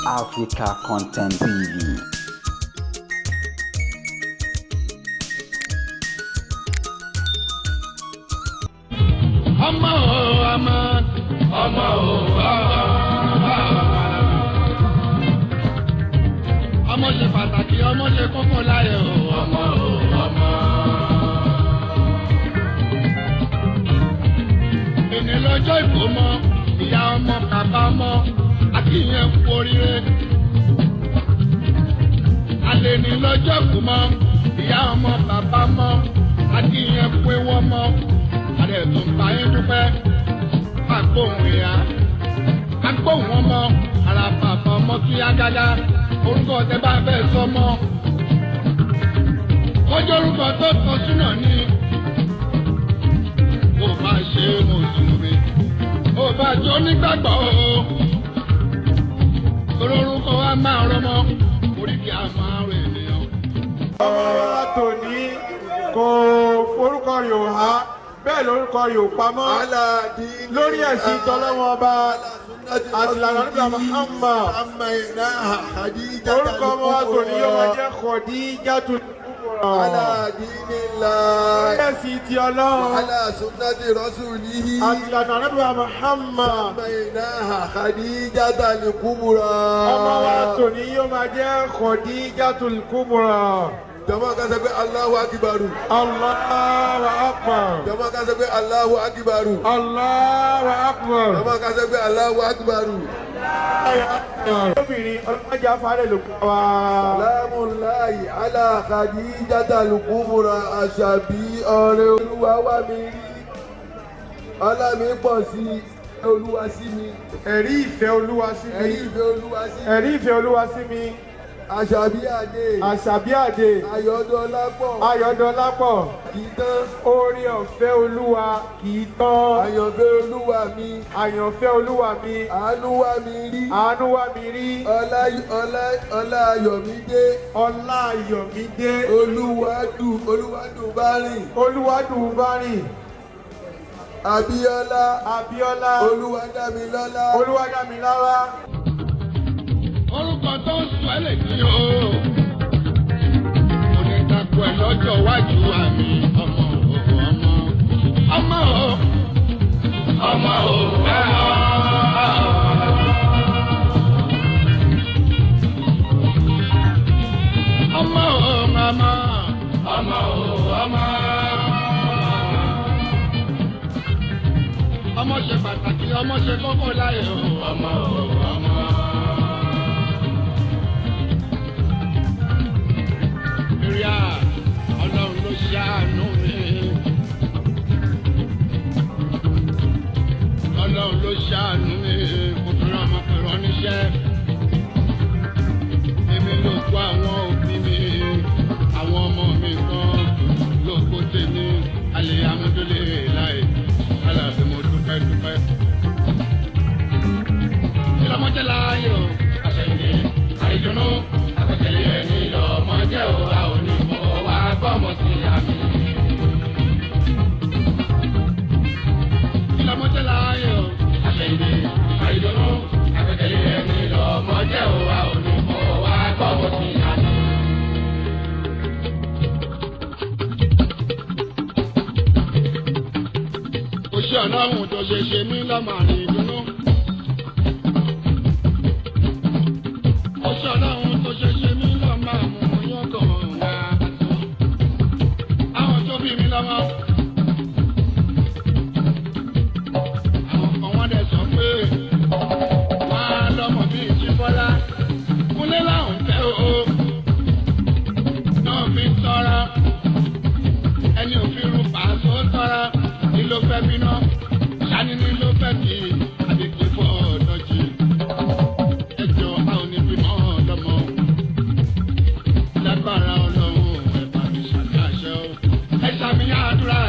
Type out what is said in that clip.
Africa Content TV. Ọmọ ṣe pàtàkì, ọmọ ṣe kókó láyé o. Ọmọ. Èmi lọ́jọ́ ìkómọ, ìyá ọmọ bàbá ọmọ, àti ìyẹn kú oríire. Àlè ní lọ́jọ́ ìkómọ, ìyá ọmọ bàbá ọmọ, àti ìyẹn kú ewu ọmọ. Àlè tó ń bá yín dúpẹ́, àgbóhùn ìyá, àgbóhùn ọmọ, ara bàbá ọmọ tún yá gágá. Orúkọ tẹ bá fẹ́ sọmọ. Kọjọ́ orúkọ tó tọ́ súnà ni. Ó bá ṣe mùsùlùmí. Ó bá jọ onígbàgbọ́ o. Torí orúkọ wa máa rọmọ. Oríkì á máa rọ ènìyàn. Ọmọ wa tòní kò forúkọ yòó há bẹ́ẹ̀ lórúkọ yòó pamọ́ lórí ẹ̀sìn tọ́lọ́wọ́n ọba àtìlànà nígbà Muhammad. Orúkọ ọmọ wa tòní yóò máa jẹ́ Khadijatul Kubra. Lórí ẹ̀sìn ti Ọlọ́run àtìlànà nígbà Muhammad. Ọmọ wa tòní yóò máa jẹ́ Khadijatul Kubra. Jama ka sọ pé Allahu Akibaru. Allahu Akbar. Jama ka sọ pé Allahu Akibaru. Allahu Akbar. Jama ka sọ pé Allahu Akibaru. Obìnrin ọlọ́jà fàárẹ̀ ló pa wá. Salamullahi ala Khadijatul Kubra Àṣàbí ọ̀rẹ́ Olúwa wá mi rí. Ọlá mi pọ̀ sí Olúwa sí mi. Ẹ̀rí ìfẹ́ Olúwa sí mi. Ẹ̀rí ìfẹ́ Olúwa sí mi. Ẹ̀rí ìfẹ́ Olúwa sí mi. Àṣàbí àdé. Àṣàbí àdé. Ayọ̀dọ́lápọ̀. Ayọ̀dọ́lápọ̀. Kì í tán. Oore ọ̀fẹ́ Olúwa kì í tán. Àyànfẹ́ Olúwa mi. Àyànfẹ́ Olúwa mi. Àánú wá mi rí. Àánú wá mi rí. Ọlá ayọ̀ mi dé. Ọlá ayọ̀ mi dé. Olúwadùn bá rìn. Olúwadùn bá rìn. Abíọ́lá. Abíọ́lá. Olúwadámilọ́lá. Olúwadámilọ́lá. Orúkọ tó ń sọ ẹ́ lè ní o. Mo ní takò ẹ̀ lọ́jọ́ iwájú àmì ọmọ. Ọmọ o. Ọmọ o. Ọmọ o màmá. Ọmọ o ọmọ. Ọmọ ṣe pàtàkì, ọmọ ṣe kókó láyé o. Ọmọ o ọmọ. Ọlọ́run ló ṣàánú mi. Ọlọ́run ló ṣàánú mi. Mo fi rán ọmọkùnrin níṣẹ́. Èmi ló kó àwọn òbí mi. Àwọn ọmọ mi kan ló kó tèmi. Àlè amúdúlé láì. Alábí mo dúpẹ́. Ìlọmọjẹ́ láàyè o. Àṣẹyìndé àìdùnnú. Àtẹ̀tẹ̀lé ẹni lọ́mọdé o. Ọmọ sí àmì. Ìlọmọjẹ́ láàyè o. Àṣẹyìndé àìdùnnú. Àtẹ̀tẹ̀lé ẹni lọ́mọdé o. A ò ní mọ̀ wá gbọ́mọ sí àmì. Oṣù Ọlọ́run tó ṣe mí lọ́mọ àrùn ìdùnnú. Oṣù Ọlọ́run tó ṣe mí lọ́mọ àmúyọ́kọ̀ ọ̀gá. Lọ́wọ́. Àwọn kan wọ́n dẹ̀ sọ pé wọ́n á lọ́mọ bíi Jíbọ́lá. Kúnlé láwọn fẹ́ o. Náà fi ń tọ́ra. Ẹni òfin ru pàṣọ tọ́ra. Ní ló fẹ́ bínú. Ṣáni ní ló fẹ́ kí àbíkí fọ́ ọ̀dọ́jì. Ẹjọ́ a ò ní bímọ lọ́mọ. Lágbára Ọlọ́run ẹ̀ bá mi ṣàmì àṣẹ o. Ẹ ṣàmì àdúrà.